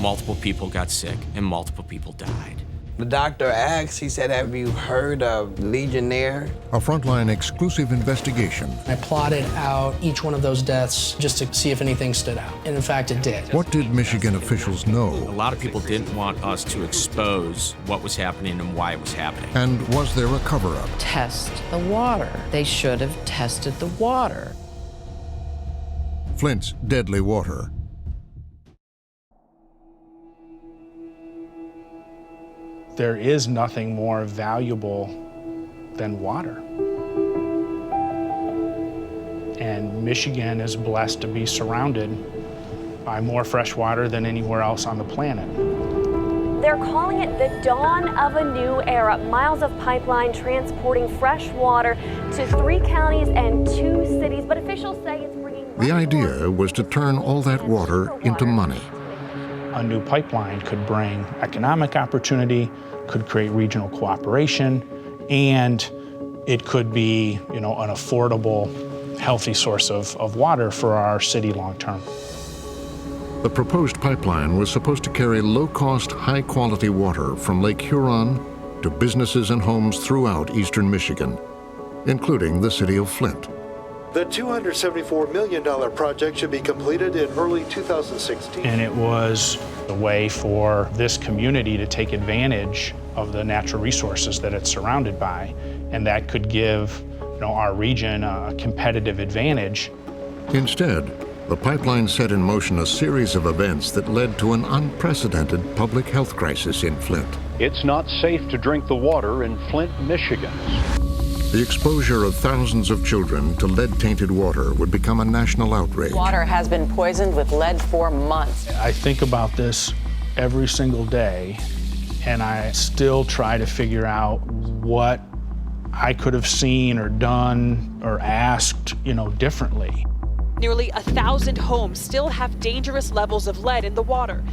multiple people got sick and multiple people died. The doctor asked, he said, have you heard of Legionnaire? A Frontline exclusive investigation. I plotted out each one of those deaths just to see if anything stood out. And in fact, it did. What did Michigan officials know? A lot of people didn't want us to expose what was happening and why it was happening. And was there a cover-up? Test the water. They should have tested the water. Flint's Deadly Water. There is nothing more valuable than water. And Michigan is blessed to be surrounded by more fresh water than anywhere else on the planet. They're calling it the dawn of a new era. Miles of pipeline transporting fresh water to 3 counties and 2 cities, but officials say it's bringing... The idea was to turn all that water into money. A new pipeline could bring economic opportunity, could create regional cooperation, and it could be, an affordable, healthy source of water for our city long term. The proposed pipeline was supposed to carry low-cost, high-quality water from Lake Huron to businesses and homes throughout eastern Michigan, including the city of Flint. The $274 million project should be completed in early 2016. And it was a way for this community to take advantage of the natural resources that it's surrounded by, and that could give our region a competitive advantage. Instead, the pipeline set in motion a series of events that led to an unprecedented public health crisis in Flint. It's not safe to drink the water in Flint, Michigan. The exposure of thousands of children to lead-tainted water would become a national outrage. Water has been poisoned with lead for months. I think about this every single day, and I still try to figure out what I could have seen or done or asked, differently. Nearly 1,000 homes still have dangerous levels of lead in the water.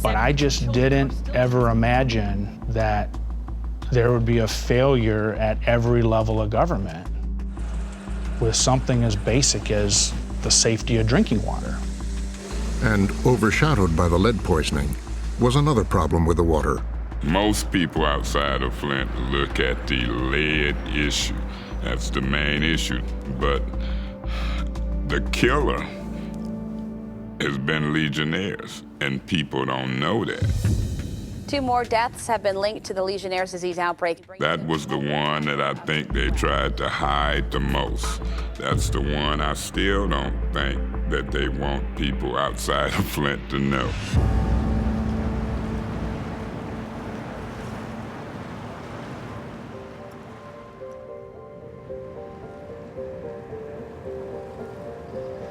But I just didn't ever imagine that there would be a failure at every level of government with something as basic as the safety of drinking water. And overshadowed by the lead poisoning was another problem with the water. Most people outside of Flint look at the lead issue. That's the main issue. But the killer has been Legionnaires, and people don't know that. 2 more deaths have been linked to the Legionnaires disease outbreak. That was the one that I think they tried to hide the most. That's the one I still don't think that they want people outside of Flint to know.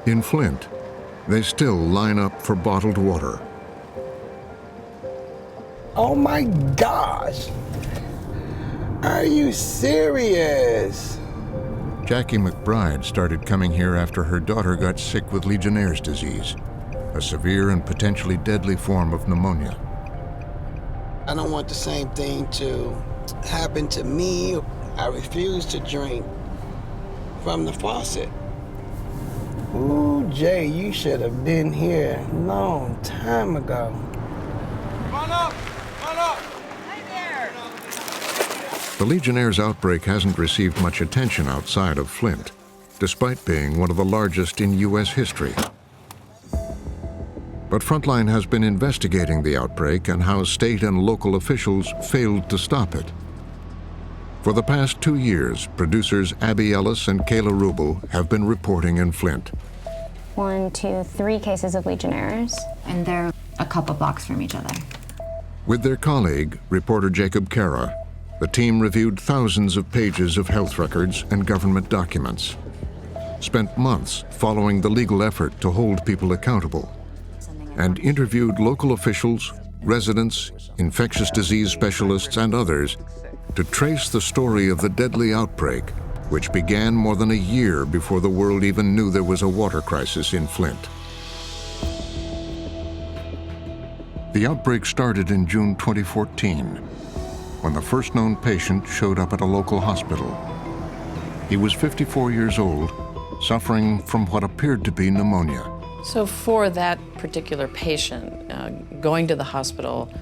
In Flint, they still line up for bottled water. Oh my gosh! Are you serious? Jackie McBride started coming here after her daughter got sick with Legionnaire's disease, a severe and potentially deadly form of pneumonia. I don't want the same thing to happen to me. I refuse to drink from the faucet. Ooh, Jay, you should have been here a long time ago. Come on up! Come on up! Hey there! The Legionnaires outbreak hasn't received much attention outside of Flint, despite being one of the largest in U.S. history. But Frontline has been investigating the outbreak and how state and local officials failed to stop it. For the past 2 years, producers Abby Ellis and Kayla Rubel have been reporting in Flint. 1, 2, 3 cases of Legionnaires, and they're a couple blocks from each other. With their colleague, reporter Jacob Kara, the team reviewed thousands of pages of health records and government documents, spent months following the legal effort to hold people accountable, and interviewed local officials, residents, infectious disease specialists, and others to trace the story of the deadly outbreak, which began more than a year before the world even knew there was a water crisis in Flint. The outbreak started in June 2014, when the first known patient showed up at a local hospital. He was 54 years old, suffering from what appeared to be pneumonia. So for that particular patient, going to the hospital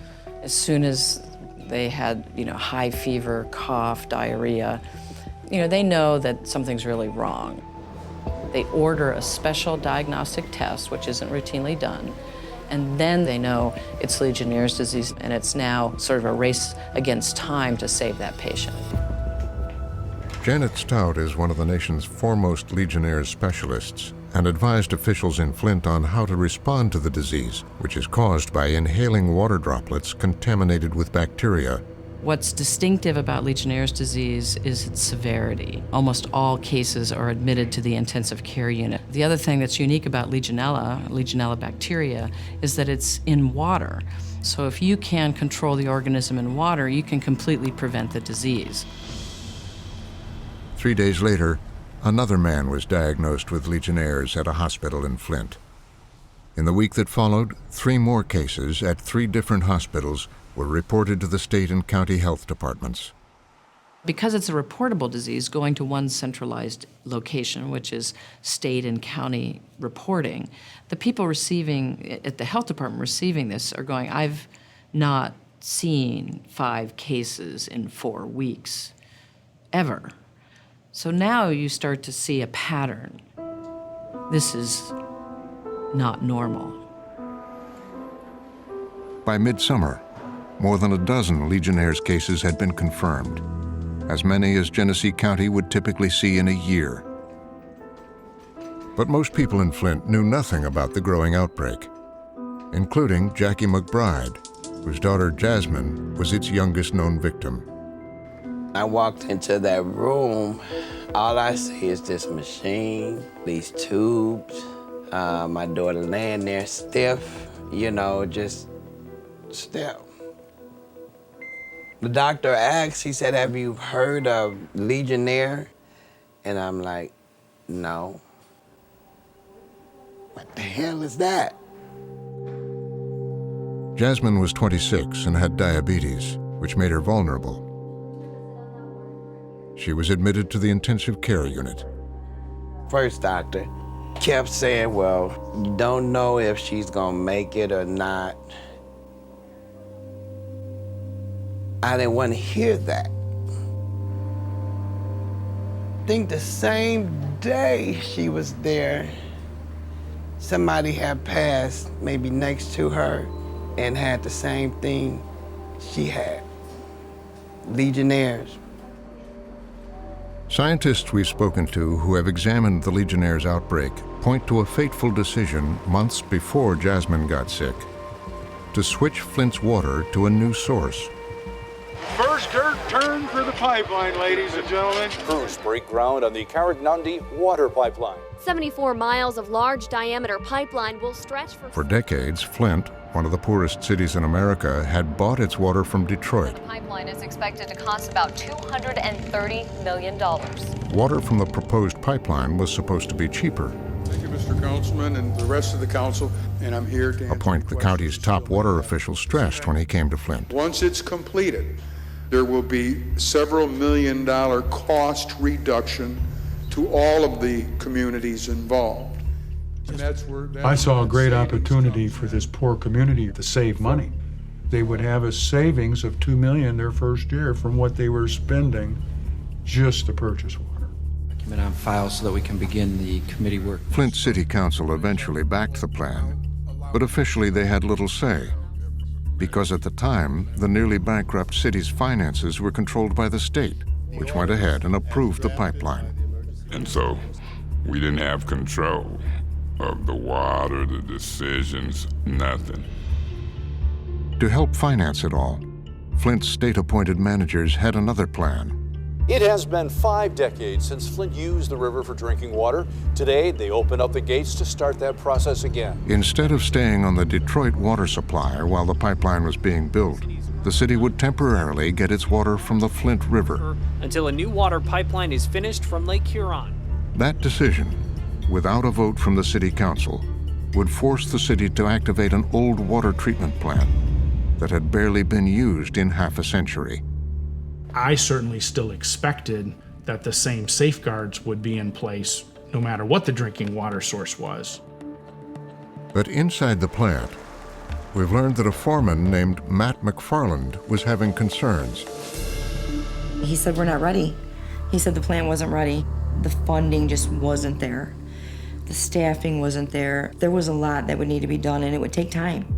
as soon as they had, high fever, cough, diarrhea, they know that something's really wrong. They order a special diagnostic test, which isn't routinely done, and then they know it's Legionnaire's disease, and it's now sort of a race against time to save that patient. Janet Stout is one of the nation's foremost Legionnaires specialists and advised officials in Flint on how to respond to the disease, which is caused by inhaling water droplets contaminated with bacteria. What's distinctive about Legionnaire's disease is its severity. Almost all cases are admitted to the intensive care unit. The other thing that's unique about Legionella bacteria, is that it's in water. So if you can control the organism in water, you can completely prevent the disease. 3 days later, another man was diagnosed with Legionnaires at a hospital in Flint. In the week that followed, 3 more cases at 3 different hospitals were reported to the state and county health departments. Because it's a reportable disease, going to one centralized location, which is state and county reporting, the people at the health department receiving this are going, I've not seen 5 cases in 4 weeks, ever. So now you start to see a pattern. This is not normal. By midsummer, more than a dozen Legionnaires cases had been confirmed, as many as Genesee County would typically see in a year. But most people in Flint knew nothing about the growing outbreak, including Jackie McBride, whose daughter Jasmine was its youngest known victim. I walked into that room, all I see is this machine, these tubes, my daughter laying there stiff, just stiff. The doctor asked, he said, have you heard of Legionnaire? And I'm like, no. What the hell is that? Jasmine was 26 and had diabetes, which made her vulnerable. She was admitted to the intensive care unit. First doctor kept saying, well, you don't know if she's gonna make it or not. I didn't want to hear that. I think the same day she was there, somebody had passed maybe next to her and had the same thing she had, Legionnaires. Scientists we've spoken to who have examined the Legionnaires outbreak point to a fateful decision months before Jasmine got sick, to switch Flint's water to a new source. First dirt turn for the pipeline, ladies and gentlemen. Crews break ground on the Carrick-Nundy water pipeline. 74 miles of large diameter pipeline will stretch For decades, Flint, one of the poorest cities in America, had bought its water from Detroit. The pipeline is expected to cost about $230 million. Water from the proposed pipeline was supposed to be cheaper. Thank you, Mr. Councilman, and the rest of the council, and I'm here to answer a point the county's top water official stressed when he came to Flint. Once it's completed, there will be several $1 million cost reduction to all of the communities involved. And that's where I saw a great opportunity for this poor community to save money. They would have a savings of $2 million their first year from what they were spending just to purchase water. Document on file so that we can begin the committee work. Flint City Council eventually backed the plan, but officially they had little say, because at the time, the nearly bankrupt city's finances were controlled by the state, which went ahead and approved the pipeline. And so we didn't have control of the water, the decisions, nothing. To help finance it all, Flint's state-appointed managers had another plan. It has been 5 decades since Flint used the river for drinking water. Today, they open up the gates to start that process again. Instead of staying on the Detroit water supply while the pipeline was being built, the city would temporarily get its water from the Flint River. Until a new water pipeline is finished from Lake Huron. That decision, without a vote from the city council, would force the city to activate an old water treatment plant that had barely been used in half a century. I certainly still expected that the same safeguards would be in place no matter what the drinking water source was. But inside the plant, we've learned that a foreman named Matt McFarland was having concerns. He said, we're not ready. He said the plant wasn't ready. The funding just wasn't there. The staffing wasn't there. There was a lot that would need to be done, and it would take time.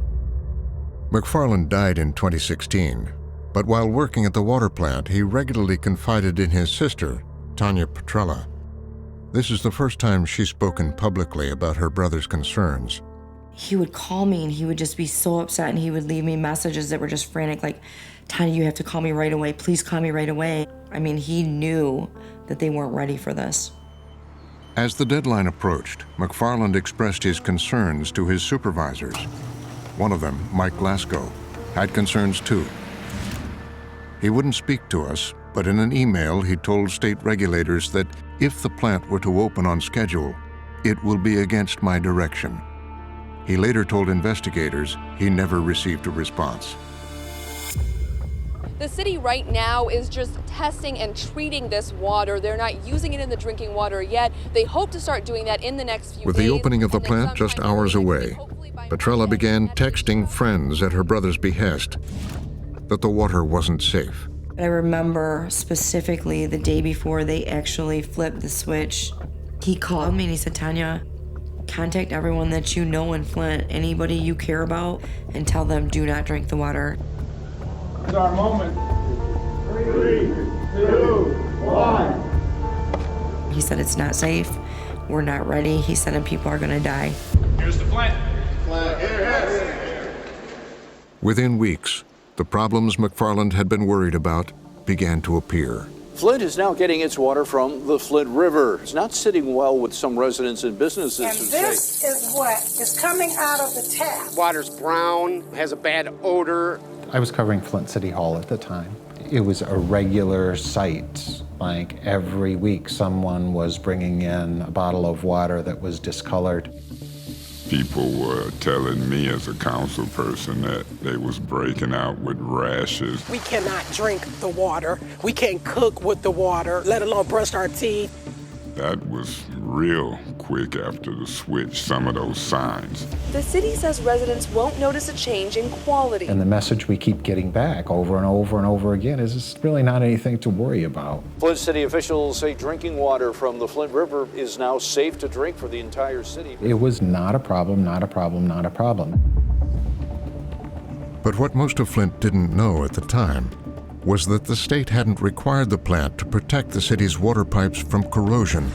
McFarland died in 2016, but while working at the water plant, he regularly confided in his sister, Tanya Petrella. This is the first time she's spoken publicly about her brother's concerns. He would call me, and he would just be so upset, and he would leave me messages that were just frantic, like, Tanya, you have to call me right away. Please call me right away. I mean, he knew that they weren't ready for this. As the deadline approached, McFarland expressed his concerns to his supervisors. One of them, Mike Lasko, had concerns too. He wouldn't speak to us, but in an email he told state regulators that if the plant were to open on schedule, it will be against my direction. He later told investigators he never received a response. The city right now is just testing and treating this water. They're not using it in the drinking water yet. They hope to start doing that in the next few days. With the opening of the plant just hours away, Petrella began texting friends at her brother's behest that the water wasn't safe. I remember specifically the day before they actually flipped the switch, he called me and he said, Tanya, contact everyone that you know in Flint, anybody you care about, and tell them do not drink the water. It's our moment. 3, 2, 1. He said it's not safe. We're not ready. He said, and people are gonna die. Here's the plant. Within weeks, the problems McFarland had been worried about began to appear. Flint is now getting its water from the Flint River. It's not sitting well with some residents and businesses And who this say is what is coming out of the tap. Water's brown, has a bad odor. I was covering Flint City Hall at the time. It was a regular sight. Like every week, someone was bringing in a bottle of water that was discolored. People were telling me as a council person that they was breaking out with rashes. We cannot drink the water. We can't cook with the water, let alone brush our teeth. That was real quick after the switch, some of those signs. The city says residents won't notice a change in quality. And the message we keep getting back over and over and over again is it's really not anything to worry about. Flint city officials say drinking water from the Flint River is now safe to drink for the entire city. It was not a problem, not a problem, not a problem. But what most of Flint didn't know at the time was that the state hadn't required the plant to protect the city's water pipes from corrosion.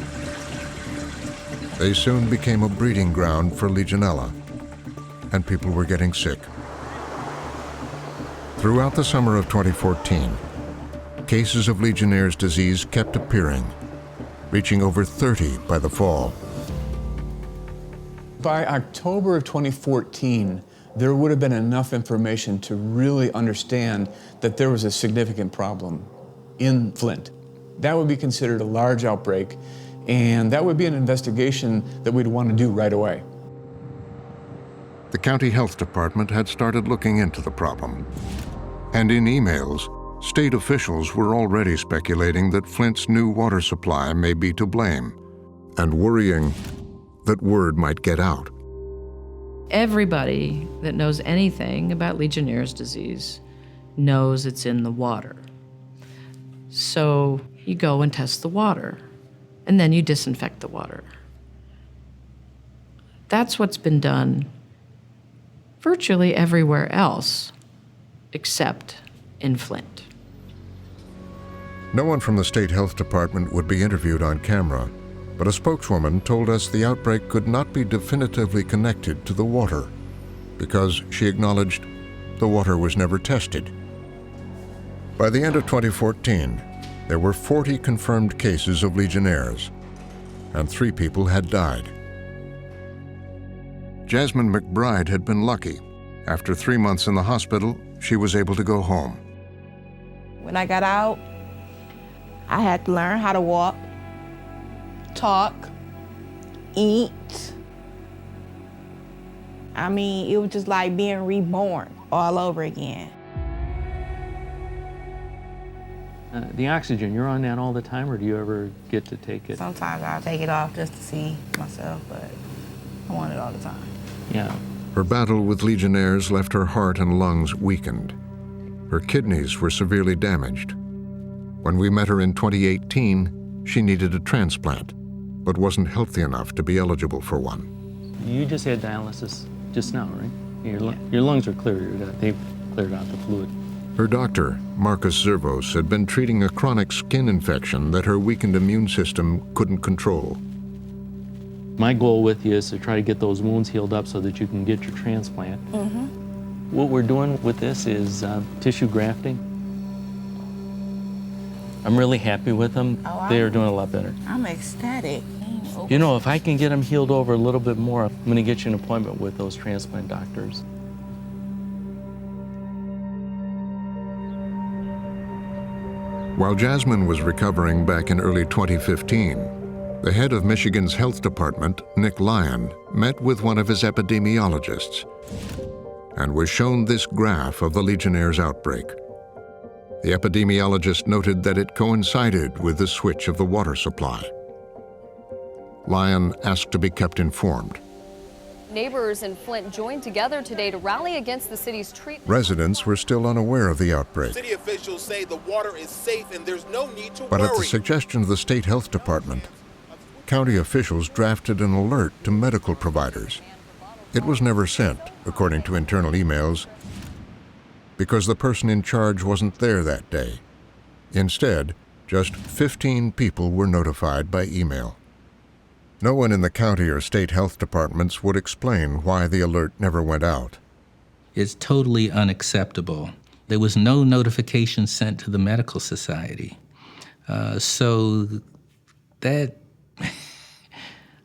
They soon became a breeding ground for Legionella, and people were getting sick. Throughout the summer of 2014, cases of Legionnaire's disease kept appearing, reaching over 30 by the fall. By October of 2014, there would have been enough information to really understand that there was a significant problem in Flint. That would be considered a large outbreak, and that would be an investigation that we'd want to do right away. The county health department had started looking into the problem. And in emails, state officials were already speculating that Flint's new water supply may be to blame, and worrying that word might get out. Everybody that knows anything about Legionnaire's disease knows it's in the water. So you go and test the water, and then you disinfect the water. That's what's been done virtually everywhere else, except in Flint. No one from the state health department would be interviewed on camera, but a spokeswoman told us the outbreak could not be definitively connected to the water because she acknowledged the water was never tested. By the end of 2014, there were 40 confirmed cases of Legionnaires, and 3 people had died. Jasmine Mcbride had been lucky. After 3 months in the hospital, she was able to go home. When I got out, I had to learn how to walk, talk, eat. I mean, it was just like being reborn all over again. The oxygen, you're on that all the time, or do you ever get to take it? Sometimes I'll take it off just to see myself, but I want it all the time. Yeah. Her battle with Legionnaires left her heart and lungs weakened. Her kidneys were severely damaged. When we met her in 2018, she needed a transplant, but wasn't healthy enough to be eligible for one. You just had dialysis just now, right? Your lungs are clear. They've cleared out the fluid. Her doctor, Marcus Zervos, had been treating a chronic skin infection that her weakened immune system couldn't control. My goal with you is to try to get those wounds healed up so that you can get your transplant. What we're doing with this is tissue grafting. I'm really happy with them. They are doing a lot better. I'm ecstatic. You know, if I can get them healed over a little bit more, I'm going to get you an appointment with those transplant doctors. While Jasmine was recovering back in early 2015, the head of Michigan's health department, Nick Lyon, met with one of his epidemiologists and was shown this graph of the Legionnaires outbreak. The epidemiologist noted that it coincided with the switch of the water supply. Lyon asked to be kept informed. Neighbors in Flint joined together today to rally against the city's treatment. Residents were still unaware of the outbreak. City officials say the water is safe and there's no need to But worry. at the suggestion of the state health department, county officials drafted an alert to medical providers. It was never sent, according to internal emails, because the person in charge wasn't there that day. Instead, just 15 people were notified by email. No one in the county or state health departments would explain why the alert never went out. It's totally unacceptable. There was no notification sent to the medical society. So that,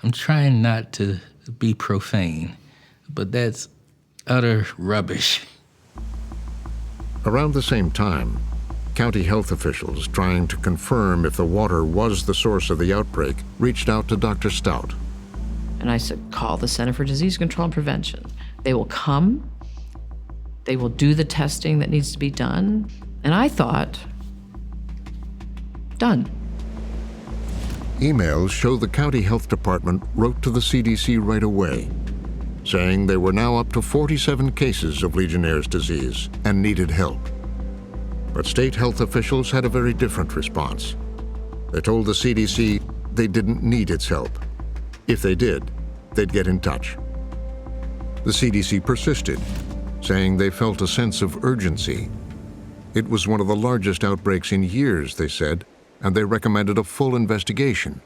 I'm trying not to be profane, but that's utter rubbish. Around the same time, county health officials trying to confirm if the water was the source of the outbreak reached out to Dr. Stout. And I said, call the Center for Disease Control and Prevention. They will come, they will do the testing that needs to be done. And I thought, done. Emails show the county health department wrote to the CDC right away, saying they were now up to 47 cases of Legionnaire's disease and needed help. But state health officials had a very different response. They told the CDC they didn't need its help. If they did, they'd get in touch. The CDC persisted, saying they felt a sense of urgency. It was one of the largest outbreaks in years, they said, and they recommended a full investigation.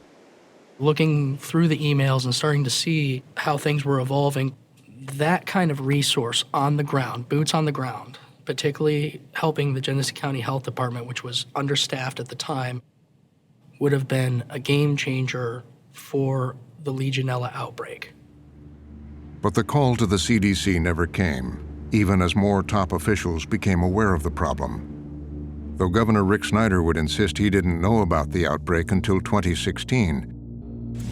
Looking through the emails and starting to see how things were evolving, that kind of resource on the ground, boots on the ground, particularly helping the Genesee County Health Department, which was understaffed at the time, would have been a game changer for the Legionella outbreak. But the call to the CDC never came, even as more top officials became aware of the problem. Though Governor Rick Snyder would insist he didn't know about the outbreak until 2016,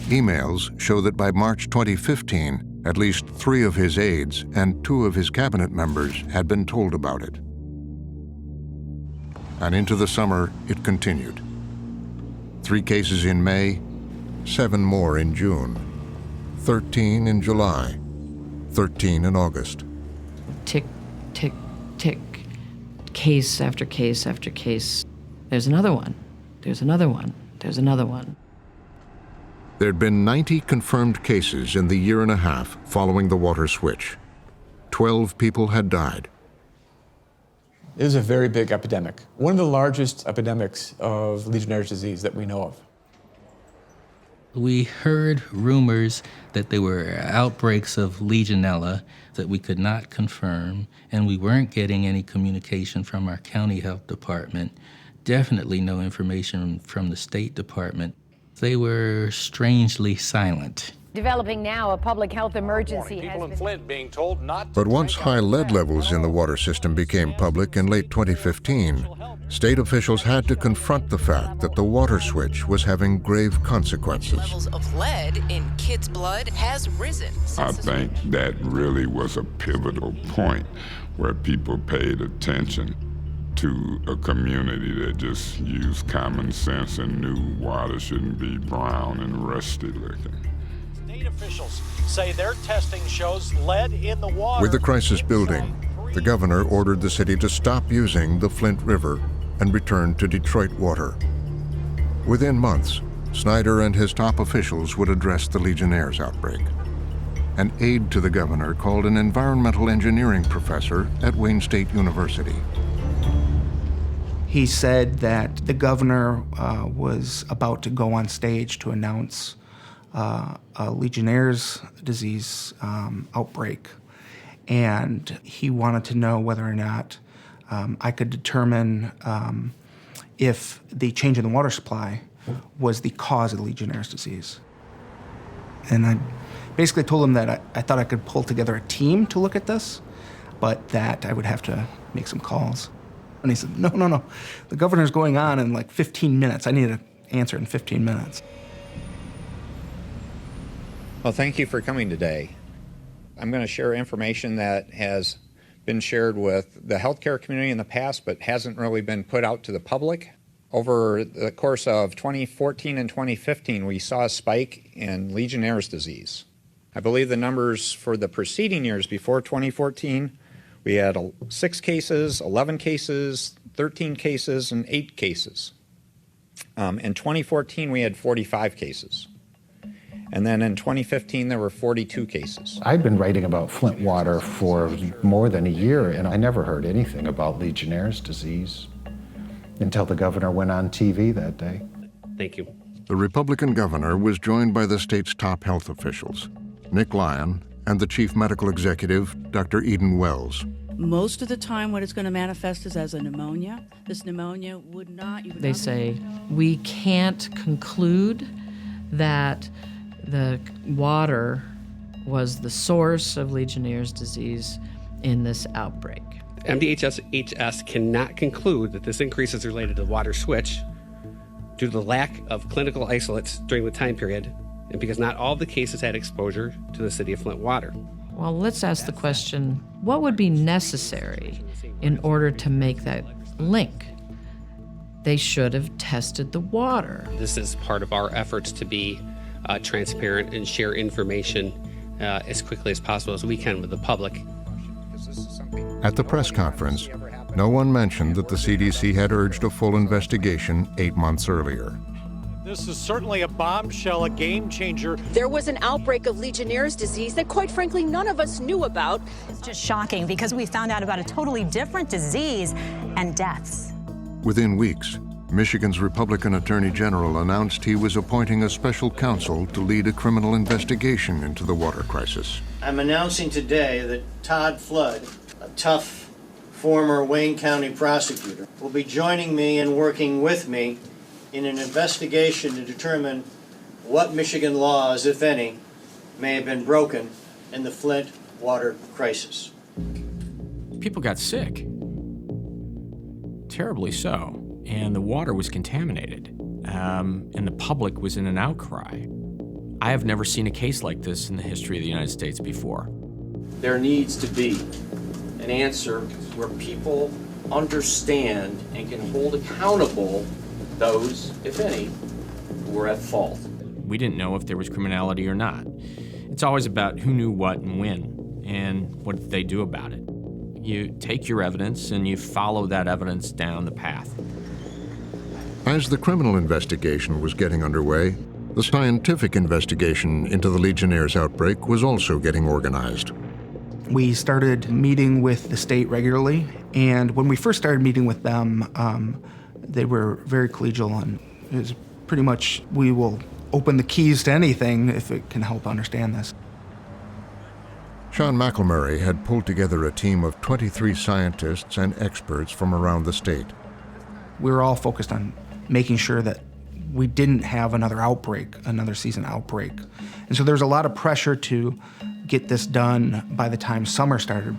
emails show that by March 2015, at least 3 of his aides and 2 of his cabinet members had been told about it. And into the summer, it continued. 3 cases in May, 7 more in June, 13 in July, 13 in August. Tick, tick, tick, case after case after case. There's another one, there's another one, there's another one. There'd been 90 confirmed cases in the year and a half following the water switch. 12 people had died. It was a very big epidemic. One of the largest epidemics of Legionnaire's disease that we know of. We heard rumors that there were outbreaks of Legionella that we could not confirm, and we weren't getting any communication from our county health department, definitely no information from the State Department. They were strangely silent. Developing now, a public health emergency People has in Flint being told not to. But once high lead levels in the water system became public in late 2015, state officials had to confront the fact that the water switch was having grave consequences. Levels of lead in kids' blood has risen. I think that really was a pivotal point where people paid attention to a community that just used common sense and knew water shouldn't be brown and rusty looking. State officials say their testing shows lead in the water. With the crisis building, the governor ordered the city to stop using the Flint River and return to Detroit water. Within months, Snyder and his top officials would address the Legionnaires outbreak. An aide to the governor called an environmental engineering professor at Wayne State University. He said that the governor was about to go on stage to announce a Legionnaires disease outbreak, and he wanted to know whether or not I could determine if the change in the water supply was the cause of the Legionnaires disease. And I basically told him that I thought I could pull together a team to look at this, but that I would have to make some calls. And he said, no, the governor's going on in like 15 minutes. I need an answer in 15 minutes. Well, thank you for coming today. I'm going to share information that has been shared with the healthcare community in the past, but hasn't really been put out to the public. Over the course of 2014 and 2015, we saw a spike in Legionnaires disease. I believe the numbers for the preceding years before 2014, we had 6 cases, 11 cases, 13 cases, and 8 cases. In 2014, we had 45 cases. And then in 2015, there were 42 cases. I'd been writing about Flint water for more than a year, and I never heard anything about Legionnaires disease until the governor went on TV that day. Thank you. The Republican governor was joined by the state's top health officials, Nick Lyon, and the chief medical executive, Dr. Eden Wells. Most of the time, what it's going to manifest is as a pneumonia. This pneumonia would not... They say, we can't conclude that the water was the source of Legionnaires disease in this outbreak. MDHS cannot conclude that this increase is related to the water switch due to the lack of clinical isolates during the time period and because not all of the cases had exposure to the city of Flint water. Well, let's ask the question, what would be necessary in order to make that link? They should have tested the water. This is part of our efforts to be transparent and share information as quickly as possible as we can with the public. At the press conference, no one mentioned that the CDC had urged a full investigation 8 months earlier. This is certainly a bombshell, a game changer. There was an outbreak of Legionnaires disease that, quite frankly, none of us knew about. It's just shocking because we found out about a totally different disease and deaths. Within weeks, Michigan's Republican Attorney General announced he was appointing a special counsel to lead a criminal investigation into the water crisis. I'm announcing today that Todd Flood, a tough former Wayne County prosecutor, will be joining me and working with me in an investigation to determine what Michigan laws, if any, may have been broken in the Flint water crisis. People got sick, terribly so, and the water was contaminated, and the public was in an outcry. I have never seen a case like this in the history of the United States before. There needs to be an answer where people understand and can hold accountable those, if any, who were at fault. We didn't know if there was criminality or not. It's always about who knew what and when, and what did they do about it. You take your evidence and you follow that evidence down the path. As the criminal investigation was getting underway, the scientific investigation into the Legionnaires outbreak was also getting organized. We started meeting with the state regularly, and when we first started meeting with them, they were very collegial, and it was pretty much, we will open the keys to anything if it can help understand this. Sean McElmurray had pulled together a team of 23 scientists and experts from around the state. We were all focused on making sure that we didn't have another outbreak, another season outbreak. And so there was a lot of pressure to get this done by the time summer started.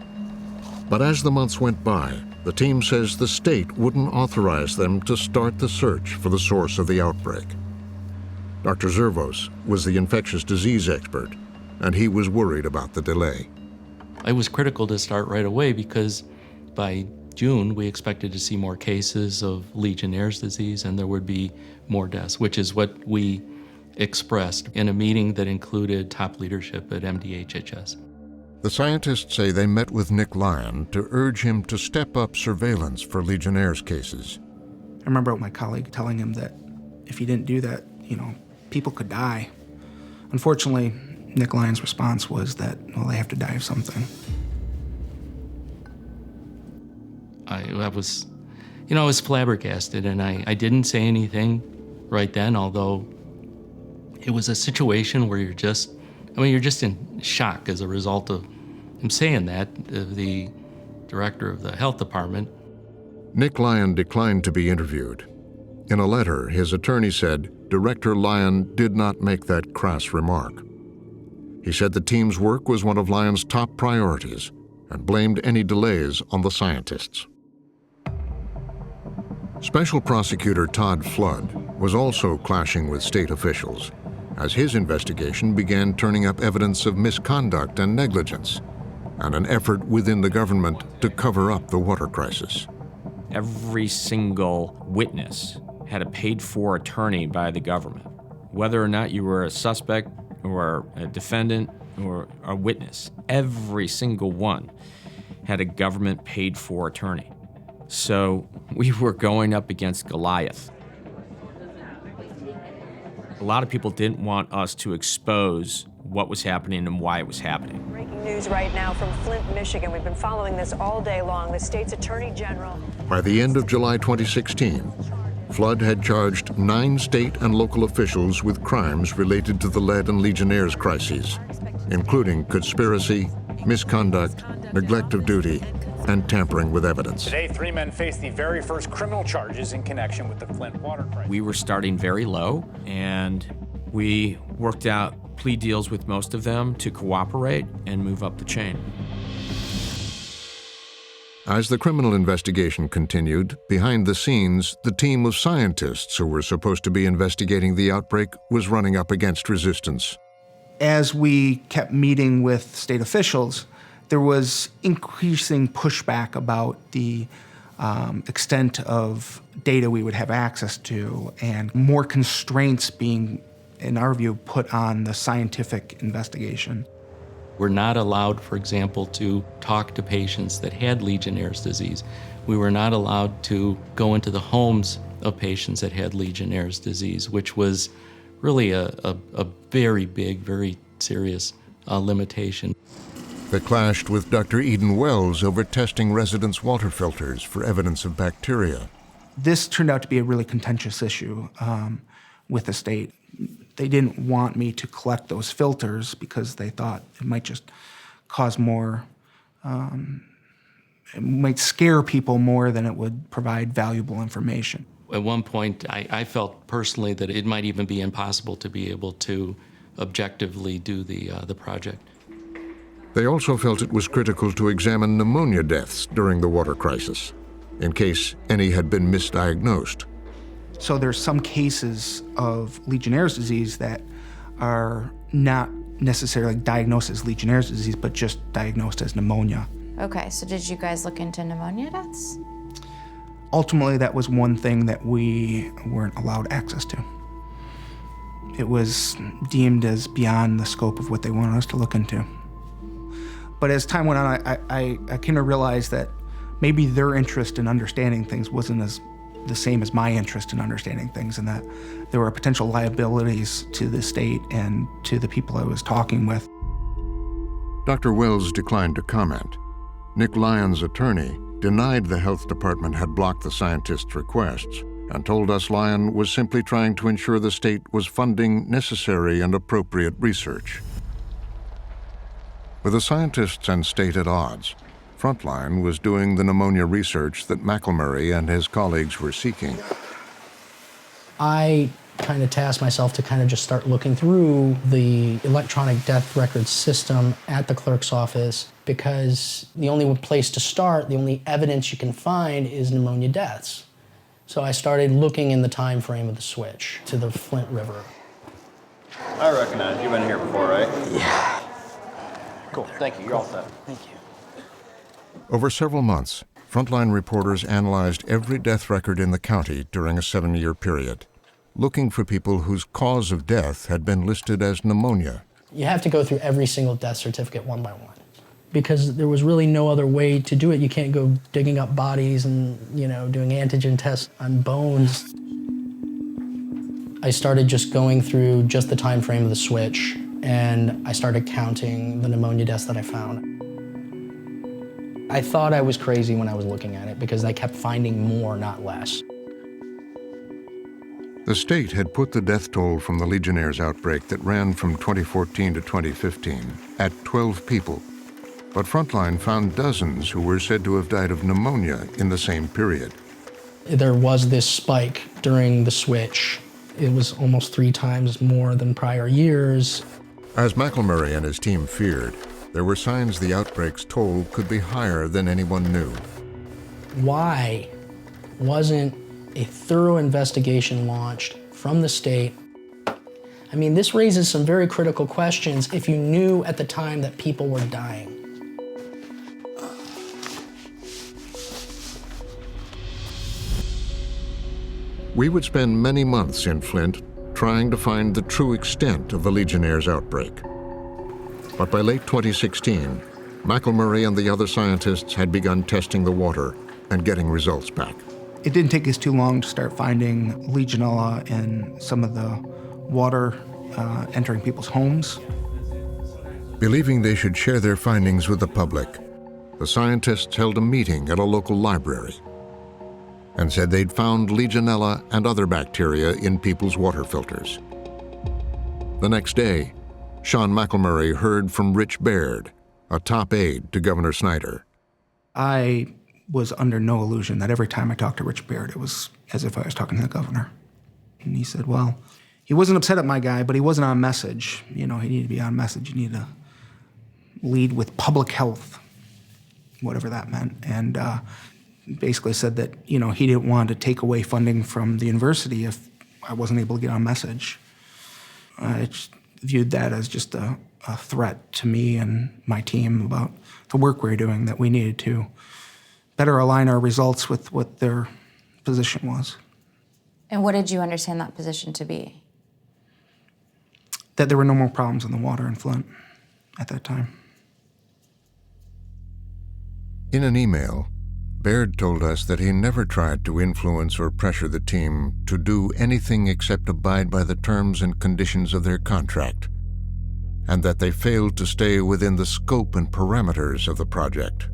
But as the months went by, the team says the state wouldn't authorize them to start the search for the source of the outbreak. Dr. Zervos was the infectious disease expert, and he was worried about the delay. It was critical to start right away because by June, we expected to see more cases of Legionnaires disease and there would be more deaths, which is what we expressed in a meeting that included top leadership at MDHHS. The scientists say they met with Nick Lyon to urge him to step up surveillance for Legionnaires cases. I remember my colleague telling him that if he didn't do that, people could die. Unfortunately, Nick Lyon's response was that, well, they have to die of something. I was flabbergasted, and I didn't say anything right then, although it was a situation where you're just in shock as a result of him saying that, the director of the health department. Nick Lyon declined to be interviewed. In a letter, his attorney said Director Lyon did not make that crass remark. He said the team's work was one of Lyon's top priorities and blamed any delays on the scientists. Special Prosecutor Todd Flood was also clashing with state officials as his investigation began turning up evidence of misconduct and negligence and an effort within the government to cover up the water crisis. Every single witness had a paid-for attorney by the government. Whether or not you were a suspect or a defendant or a witness, every single one had a government paid-for attorney. So we were going up against Goliath. A lot of people didn't want us to expose what was happening and why it was happening. Breaking news right now from Flint, Michigan. We've been following this all day long. The state's attorney general. By the end of July 2016, Flood had charged 9 state and local officials with crimes related to the lead and Legionnaires crises, including conspiracy, misconduct, neglect of duty, and tampering with evidence. Today, 3 men faced the very first criminal charges in connection with the Flint water crisis. We were starting very low, and we worked out plea deals with most of them to cooperate and move up the chain. As the criminal investigation continued, behind the scenes, the team of scientists who were supposed to be investigating the outbreak was running up against resistance. As we kept meeting with state officials, there was increasing pushback about the extent of data we would have access to, and more constraints being, in our view, put on the scientific investigation. We're not allowed, for example, to talk to patients that had Legionnaires' disease. We were not allowed to go into the homes of patients that had Legionnaires' disease, which was really a very big, very serious limitation. They clashed with Dr. Eden Wells over testing residents' water filters for evidence of bacteria. This turned out to be a really contentious issue with the state. They didn't want me to collect those filters because they thought it might just cause more, it might scare people more than it would provide valuable information. At one point, I felt personally that it might even be impossible to be able to objectively do the project. They also felt it was critical to examine pneumonia deaths during the water crisis, in case any had been misdiagnosed. So there's some cases of Legionnaires' disease that are not necessarily diagnosed as Legionnaires' disease, but just diagnosed as pneumonia. Okay, so did you guys look into pneumonia deaths? Ultimately, that was one thing that we weren't allowed access to. It was deemed as beyond the scope of what they wanted us to look into. But as time went on, I came to realize that maybe their interest in understanding things wasn't as the same as my interest in understanding things, and that there were potential liabilities to the state and to the people I was talking with. Dr. Wells declined to comment. Nick Lyon's attorney denied the health department had blocked the scientists' requests and told us Lyon was simply trying to ensure the state was funding necessary and appropriate research. With the scientists and state at odds, Frontline was doing the pneumonia research that McElmurray and his colleagues were seeking. I kind of tasked myself to kind of just start looking through the electronic death record system at the clerk's office, because the only place to start, the only evidence you can find is pneumonia deaths. So I started looking in the time frame of the switch to the Flint River. I recognize you've been here before, right? Yeah. Cool, thank you, you're all set. Thank you. Over several months, Frontline reporters analyzed every death record in the county during a 7-year period. looking for people whose cause of death had been listed as pneumonia. You have to go through every single death certificate one by one, because there was really no other way to do it. You can't go digging up bodies and, doing antigen tests on bones. I started just going through just the time frame of the switch, and I started counting the pneumonia deaths that I found. I thought I was crazy when I was looking at it, because I kept finding more, not less. The state had put the death toll from the Legionnaires outbreak that ran from 2014 to 2015 at 12 people. But Frontline found dozens who were said to have died of pneumonia in the same period. There was this spike during the switch. It was almost 3 times more than prior years. As McElmurray and his team feared, there were signs the outbreak's toll could be higher than anyone knew. Why wasn't a thorough investigation launched from the state? I mean, this raises some very critical questions if you knew at the time that people were dying. We would spend many months in Flint trying to find the true extent of the Legionnaires outbreak. But by late 2016, McElmurray and the other scientists had begun testing the water and getting results back. It didn't take us too long to start finding Legionella in some of the water entering people's homes. Believing they should share their findings with the public, the scientists held a meeting at a local library and said they'd found Legionella and other bacteria in people's water filters. The next day, Sean McElmurray heard from Rich Baird, a top aide to Governor Snyder. I was under no illusion that every time I talked to Rich Baird, it was as if I was talking to the governor. And he said, well, he wasn't upset at my guy, but he wasn't on message. He needed to be on message. You need to lead with public health, whatever that meant. And basically said that, he didn't want to take away funding from the university if I wasn't able to get on message. I just viewed that as just a threat to me and my team about the work we were doing, that we needed to better align our results with what their position was. And what did you understand that position to be? That there were no more problems in the water in Flint at that time. In an email, Baird told us that he never tried to influence or pressure the team to do anything except abide by the terms and conditions of their contract, and that they failed to stay within the scope and parameters of the project.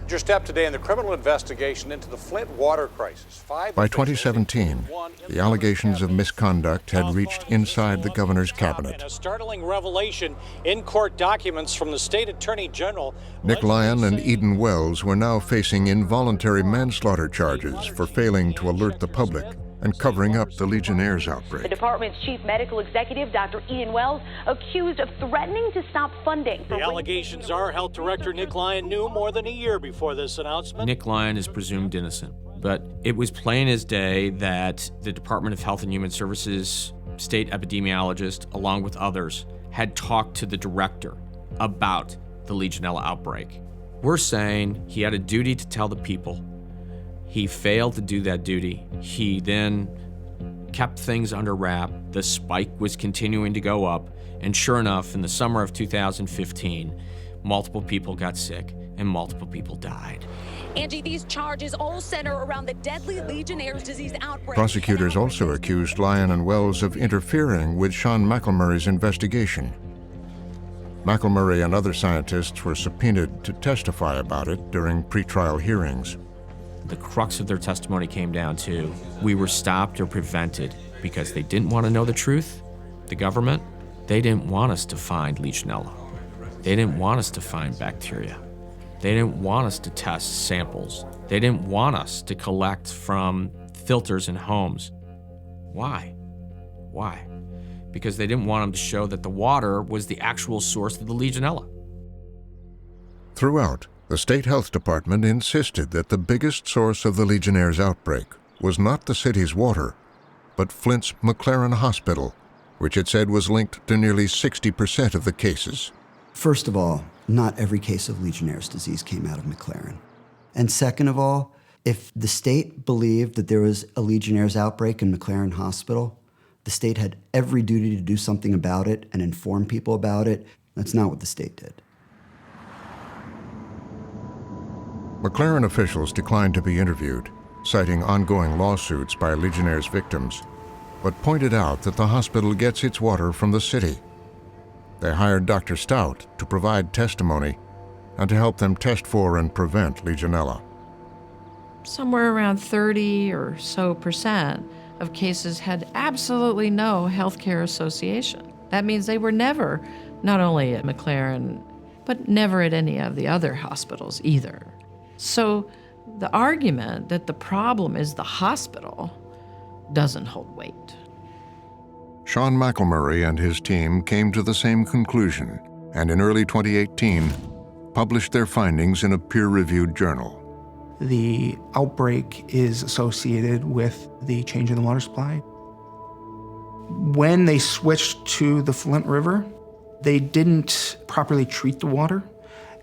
Your step today in the criminal investigation into the Flint water crisis. By 2017, the allegations of misconduct had reached inside the governor's cabinet. And a startling revelation in court documents from the state attorney general. Nick Lyon and Eden Wells were now facing involuntary manslaughter charges for failing to alert the public and covering up the Legionnaires outbreak. The department's chief medical executive, Dr. Eden Wells, accused of threatening to stop funding. The allegations are Health Director Nick Lyon knew more than a year before this announcement. Nick Lyon is presumed innocent, but it was plain as day that the Department of Health and Human Services state epidemiologist, along with others, had talked to the director about the Legionella outbreak. We're saying he had a duty to tell the people. He failed to do that duty. He then kept things under wrap. The spike was continuing to go up. And sure enough, in the summer of 2015, multiple people got sick and multiple people died. Angie, these charges all center around the deadly Legionnaires disease outbreak. Prosecutors also accused Lyon and Wells of interfering with Sean McElmurray's investigation. McElmurray and other scientists were subpoenaed to testify about it during pretrial hearings. The crux of their testimony came down to, we were stopped or prevented because they didn't want to know the truth. The government, they didn't want us to find Legionella. They didn't want us to find bacteria. They didn't want us to test samples. They didn't want us to collect from filters in homes. Why? Why? Because they didn't want them to show that the water was the actual source of the Legionella. Throughout, the state health department insisted that the biggest source of the Legionnaires outbreak was not the city's water, but Flint's McLaren Hospital, which it said was linked to nearly 60% of the cases. First of all, not every case of Legionnaires' disease came out of McLaren. And second of all, If the state believed that there was a Legionnaires outbreak in McLaren Hospital, the state had every duty to do something about it and inform people about it. That's not what the state did. McLaren officials declined to be interviewed, citing ongoing lawsuits by Legionnaires victims, but pointed out that the hospital gets its water from the city. They hired Dr. Stout to provide testimony and to help them test for and prevent Legionella. Somewhere around 30 or so % of cases had absolutely no healthcare association. That means they were never, not only at McLaren, but never at any of the other hospitals either. So the argument that the problem is the hospital doesn't hold weight. Sean McElmurray and his team came to the same conclusion, and in early 2018, published their findings in a peer-reviewed journal. The outbreak is associated with the change in the water supply. When they switched to the Flint River, they didn't properly treat the water.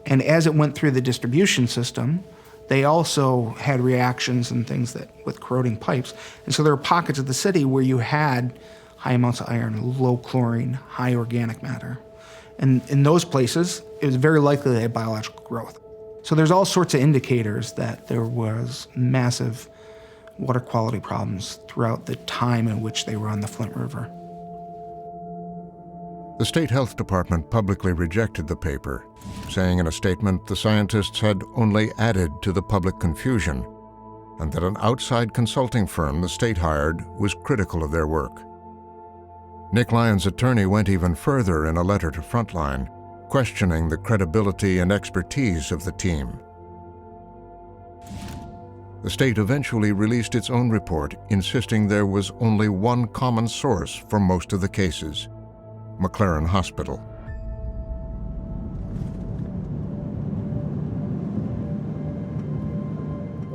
And as it went through the distribution system, they also had reactions and things that with corroding pipes. And so there were pockets of the city where you had high amounts of iron, low chlorine, high organic matter. And in those places, it was very likely they had biological growth. So there's all sorts of indicators that there was massive water quality problems throughout the time in which they were on the Flint River. The state health department publicly rejected the paper, saying in a statement the scientists had only added to the public confusion and that an outside consulting firm the state hired was critical of their work. Nick Lyon's attorney went even further in a letter to Frontline, questioning the credibility and expertise of the team. The state eventually released its own report, insisting there was only one common source for most of the cases: McLaren Hospital.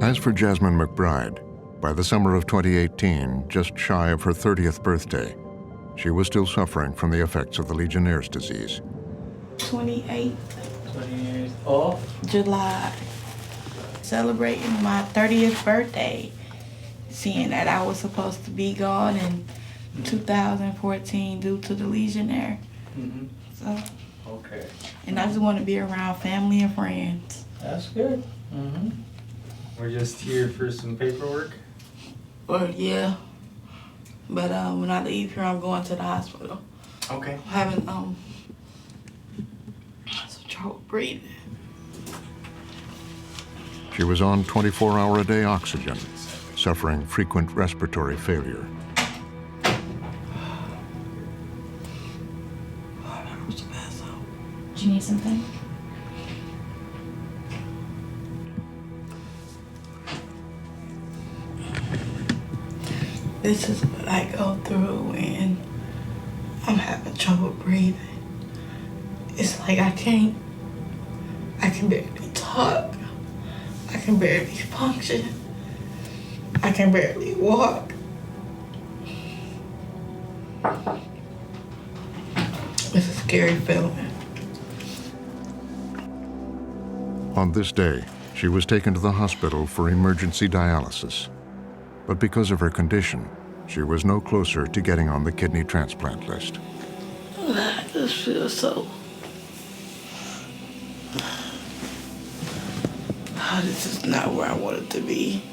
As for Jasmine Mcbride, by the summer of 2018, just shy of her 30th birthday, she was still suffering from the effects of the Legionnaires' disease. 28th. 28th of July. Celebrating my 30th birthday. Seeing that I was supposed to be gone in 2014 due to the Legionnaire. So. Okay. And I just want to be around family and friends. That's good. We're just here for some paperwork. Well, yeah. But when I leave here, I'm going to the hospital. Okay. I'm having some trouble breathing. She was on 24-hour-a-day oxygen, suffering frequent respiratory failure. Do you need something? This is what I go through when I'm having trouble breathing. It's like I can barely talk. I can barely function. I can barely walk. It's a scary feeling. On this day, she was taken to the hospital for emergency dialysis. But because of her condition, she was no closer to getting on the kidney transplant list. I just feel so... this is not where I wanted to be.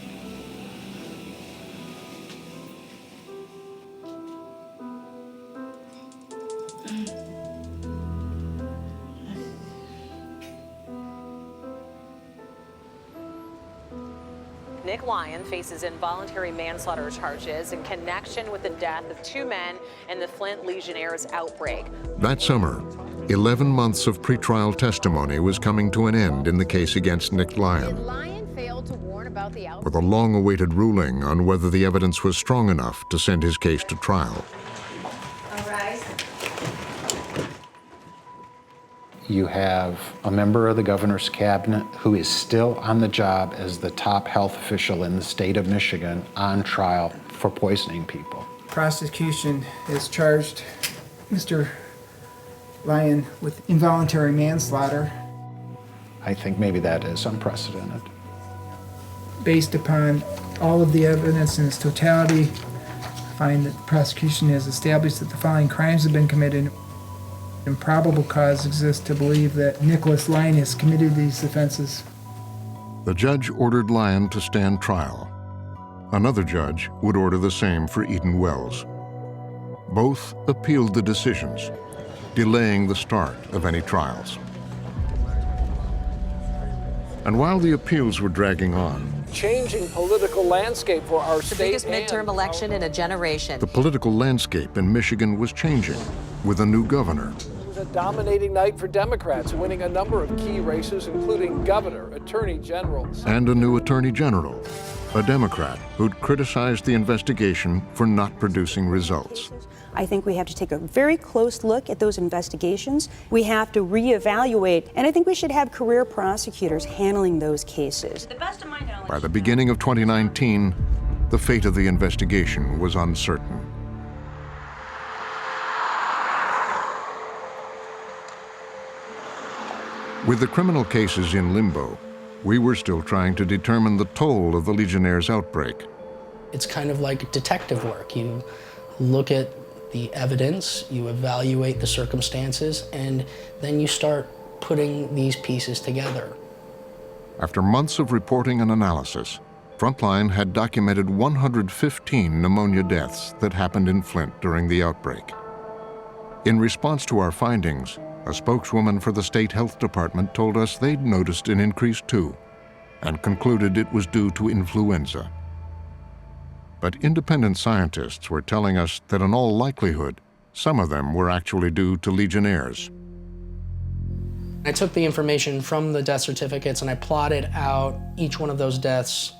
Nick Lyon faces involuntary manslaughter charges in connection with the death of 2 men in the Flint Legionnaires outbreak. That summer, 11 months of pretrial testimony was coming to an end in the case against Nick Lyon, with a long-awaited ruling on whether the evidence was strong enough to send his case to trial. All right. You have a member of the governor's cabinet who is still on the job as the top health official in the state of Michigan on trial for poisoning people. Prosecution has charged Mr. Lyon with involuntary manslaughter. I think maybe that is unprecedented. based upon all of the evidence in its totality, find that the prosecution has established that the following crimes have been committed, and probable cause exists to believe that Nicholas Lyon has committed these offenses. The judge ordered Lyon to stand trial. Another judge would order the same for Eden Wells. Both appealed the decisions, delaying the start of any trials. And while the appeals were dragging on, Changing political landscape for our The state. biggest midterm election in a generation. the political landscape in Michigan was changing with a new governor. It was a dominating night for Democrats, winning a number of key races, including governor, attorney general. And a new attorney general, a Democrat who'd criticized the investigation for not producing results. I think we have to take a very close look at those investigations. We have to reevaluate, and I think we should have career prosecutors handling those cases. By the beginning of 2019, the fate of the investigation was uncertain. With the criminal cases in limbo, we were still trying to determine the toll of the Legionnaires' outbreak. It's kind of like detective work. You look at the evidence, you evaluate the circumstances, and then you start putting these pieces together. After months of reporting and analysis, Frontline had documented 115 pneumonia deaths that happened in Flint during the outbreak. In response to our findings, a spokeswoman for the state health department told us they'd noticed an increase too, and concluded it was due to influenza. But independent scientists were telling us that in all likelihood, some of them were actually due to Legionnaires. I took the information from the death certificates and I plotted out each one of those deaths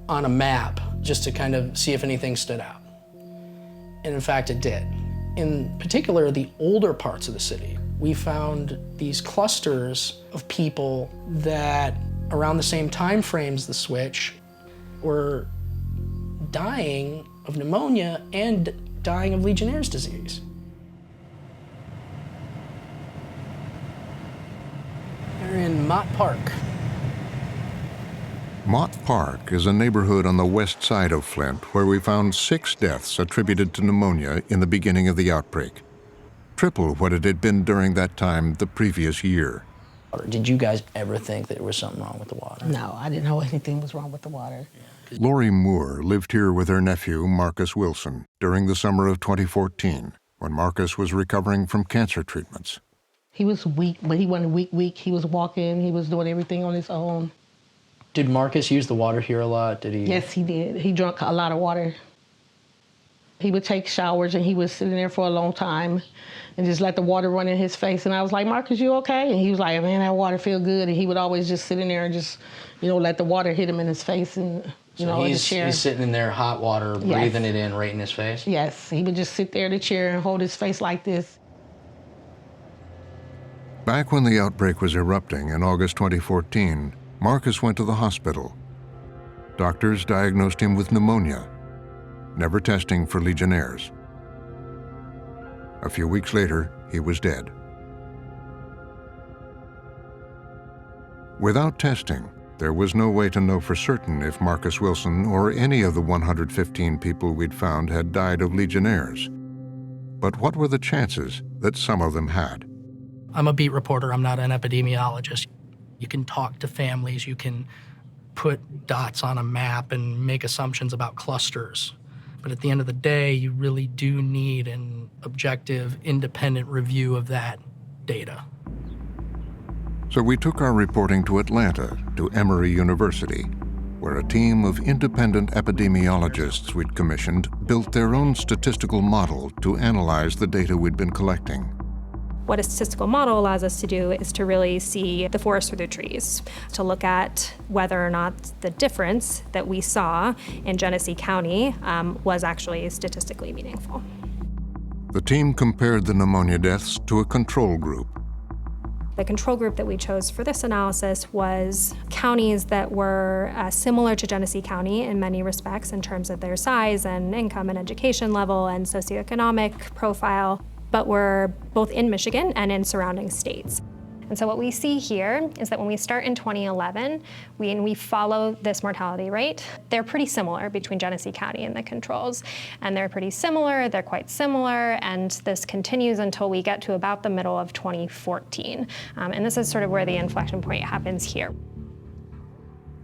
on a map just to kind of see if anything stood out. And in fact, it did. In particular, the older parts of the city, we found these clusters of people that around the same time frames the switch were dying of pneumonia and dying of Legionnaire's disease. They're in Mott Park. Mott Park is a neighborhood on the west side of Flint where we found 6 deaths attributed to pneumonia in the beginning of the outbreak, triple what it had been during that time the previous year. Did you guys ever think that there was something wrong with the water? No, I didn't know anything was wrong with the water. Lori Moore lived here with her nephew, Marcus Wilson, during the summer of 2014, when Marcus was recovering from cancer treatments. He was weak, but he wasn't weak. He was walking, he was doing everything on his own. Did Marcus use the water here a lot? Did he? Yes, he did. He drank a lot of water. He would take showers and he was sitting there for a long time and just let the water run in his face. And I was like, Marcus, you okay? And he was like, man, that water feel good. And he would always just sit in there and just, let the water hit him in his face and, in the chair. He's sitting in there, hot water, breathing it in right in his face? Yes, he would just sit there in the chair and hold his face like this. Back when the outbreak was erupting in August 2014, Marcus went to the hospital. Doctors diagnosed him with pneumonia, never testing for Legionnaires. A few weeks later, he was dead. Without testing, there was no way to know for certain if Marcus Wilson or any of the 115 people we'd found had died of Legionnaires. But what were the chances that some of them had? I'm a beat reporter, I'm not an epidemiologist. You can talk to families, you can put dots on a map and make assumptions about clusters. But at the end of the day, you really do need an objective, independent review of that data. So we took our reporting to Atlanta, to Emory University, where a team of independent epidemiologists we'd commissioned built their own statistical model to analyze the data we'd been collecting. What a statistical model allows us to do is to really see the forest through the trees, to look at whether or not the difference that we saw in Genesee County was actually statistically meaningful. The team compared the pneumonia deaths to a control group. The control group that we chose for this analysis was counties that were similar to Genesee County in many respects in terms of their size and income and education level and socioeconomic profile, but were both in Michigan and in surrounding states. And so what we see here is that when we start in 2011, we follow this mortality rate, they're pretty similar between Genesee County and the controls. And they're pretty similar, they're quite similar, and this continues until we get to about the middle of 2014. And this is sort of where the inflection point happens here.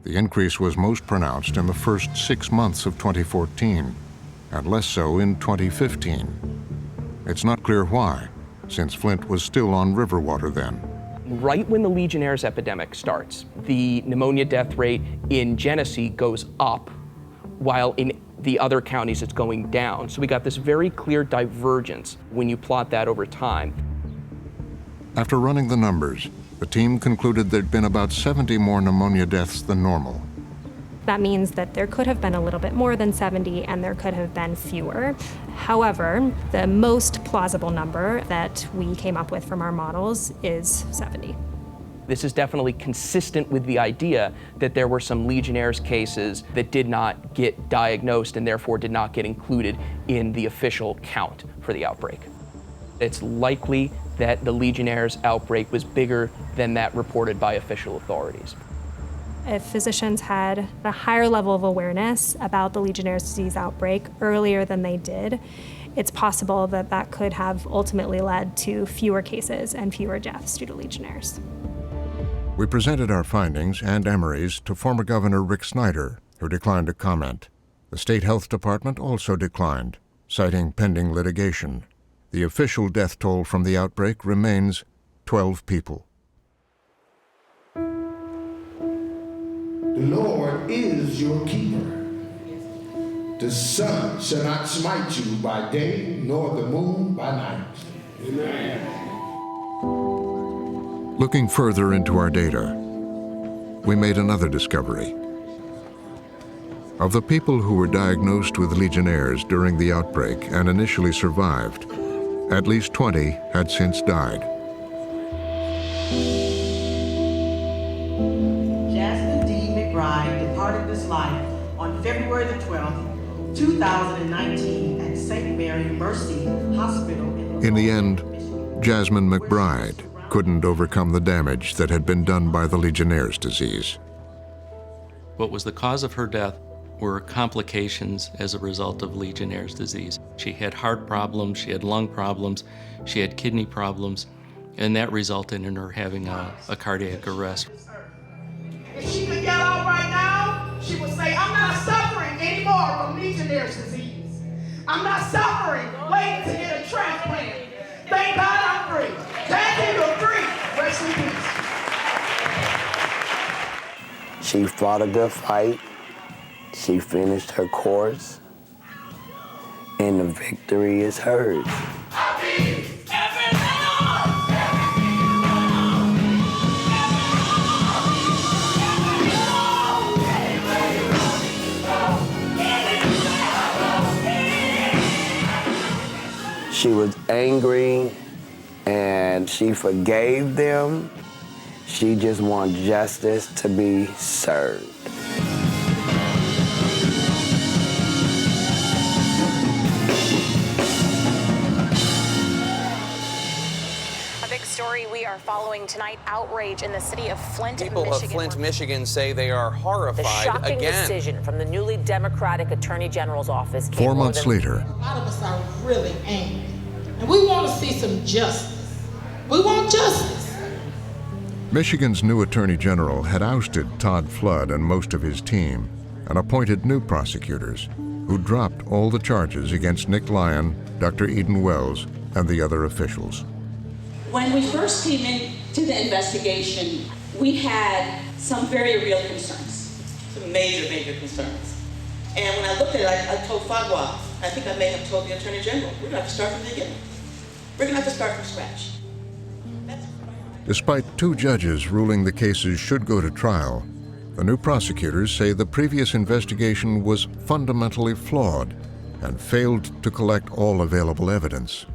The increase was most pronounced in the first 6 months of 2014, and less so in 2015. It's not clear why, since Flint was still on river water then. Right when the Legionnaires epidemic starts, the pneumonia death rate in Genesee goes up, while in the other counties it's going down. So we got this very clear divergence when you plot that over time. After running the numbers, the team concluded there'd been about 70 more pneumonia deaths than normal. That means that there could have been a little bit more than 70 and there could have been fewer. However, the most plausible number that we came up with from our models is 70. This is definitely consistent with the idea that there were some Legionnaires cases that did not get diagnosed and therefore did not get included in the official count for the outbreak. It's likely that the Legionnaires outbreak was bigger than that reported by official authorities. If physicians had a higher level of awareness about the Legionnaires' disease outbreak earlier than they did, it's possible that that could have ultimately led to fewer cases and fewer deaths due to Legionnaires. We presented our findings and Emory's to former Governor Rick Snyder, who declined to comment. The State Health Department also declined, citing pending litigation. The official death toll from the outbreak remains 12 people. The Lord is your keeper. The sun shall not smite you by day, nor the moon by night. Amen. Looking further into our data, we made another discovery. Of the people who were diagnosed with Legionnaires during the outbreak and initially survived, at least 20 had since died. Jasmine Mcbride departed this life on February the 12th, 2019 at St. Mary Mercy Hospital. In the end, Jasmine Mcbride couldn't overcome the damage that had been done by the Legionnaires' disease. What was the cause of her death were complications as a result of Legionnaires' disease. She had heart problems, she had lung problems, she had kidney problems, and that resulted in her having a cardiac arrest. If she could yell out right now, she would say, "I'm not suffering anymore from Legionnaires' disease. I'm not suffering waiting to get a transplant. Thank God I'm free. Jackie, you're free. Rest in peace." She fought a good fight. She finished her course, and the victory is hers. She was angry, and she forgave them. She just wants justice to be served. Story we are following tonight, outrage in the city of Flint, People Michigan. of Flint, Michigan say they are horrified The shocking again. decision from the newly Democratic Attorney General's office came 4 months later, A lot of us are really angry, and we want to see some justice. We want justice. Michigan's new Attorney General had ousted Todd Flood and most of his team and appointed new prosecutors who dropped all the charges against Nick Lyon, Dr. Eden Wells, and the other officials. When we first came into the investigation, we had some very real concerns, some major, major concerns. And when I looked at it, I told Fagwa, I think I may have told the Attorney General, we're gonna have to start from the beginning. We're gonna have to start from scratch. Despite 2 judges ruling the cases should go to trial, the new prosecutors say the previous investigation was fundamentally flawed and failed to collect all available evidence.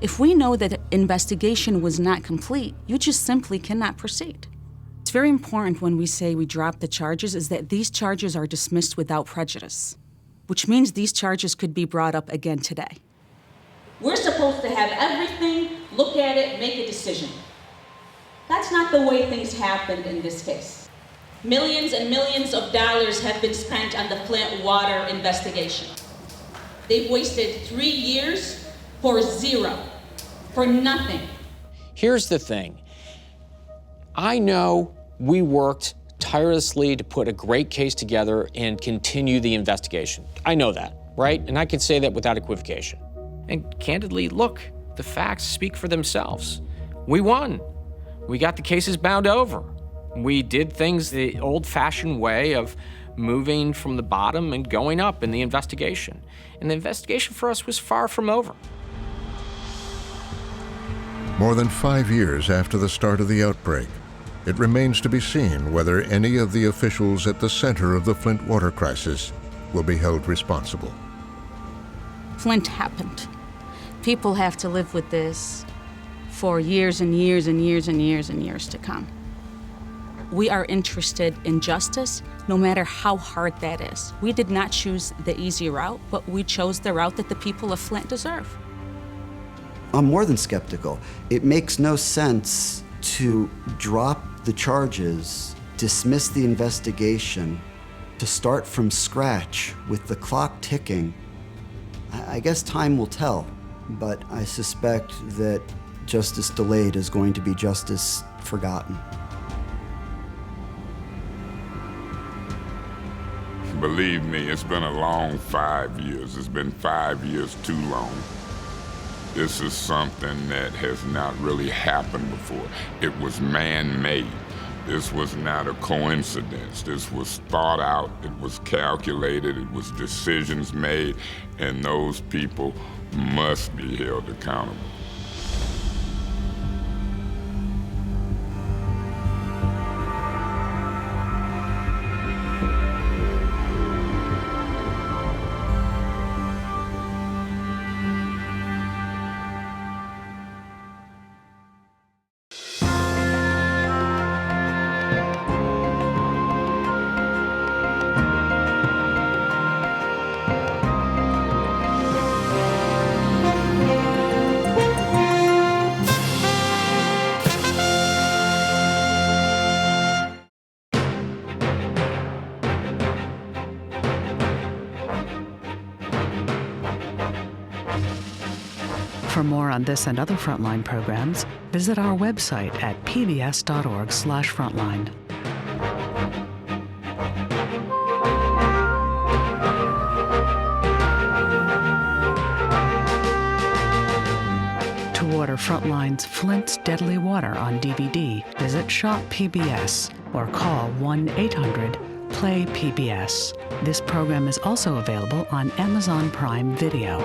If we know that the investigation was not complete, you just simply cannot proceed. It's very important when we say we drop the charges is that these charges are dismissed without prejudice, which means these charges could be brought up again today. We're supposed to have everything, look at it, make a decision. not the way things happened in this case. Millions and millions of dollars have been spent on the Flint water investigation. They've wasted 3 years for zero, for nothing. Here's the thing. I know we worked tirelessly to put a great case together and continue the investigation. I know that, right? And I can say that without equivocation. And candidly, look, the facts speak for themselves. We won. We got the cases bound over. We did things the old-fashioned way of moving from the bottom and going up in the investigation. And the investigation for us was far from over. More than 5 years after the start of the outbreak, it remains to be seen whether any of the officials at the center of the Flint water crisis will be held responsible. Flint happened. People have to live with this for years and years and years and years and years to come. We are interested in justice, no matter how hard that is. We did not choose the easy route, but we chose the route that the people of Flint deserve. I'm more than skeptical. It makes no sense to drop the charges, dismiss the investigation, to start from scratch with the clock ticking. I guess time will tell, but I suspect that justice delayed is going to be justice forgotten. Believe me, it's been a long 5 years. It's been 5 years too long. This is something that has not really happened before. It was man-made. This was not a coincidence. This was thought out, it was calculated, it was decisions made, and those people must be held accountable. For more on this and other Frontline programs, visit our website at pbs.org/frontline. To order Frontline's Flint's Deadly Water on DVD, visit Shop PBS or call 1-800-PLAY-PBS. This program is also available on Amazon Prime Video.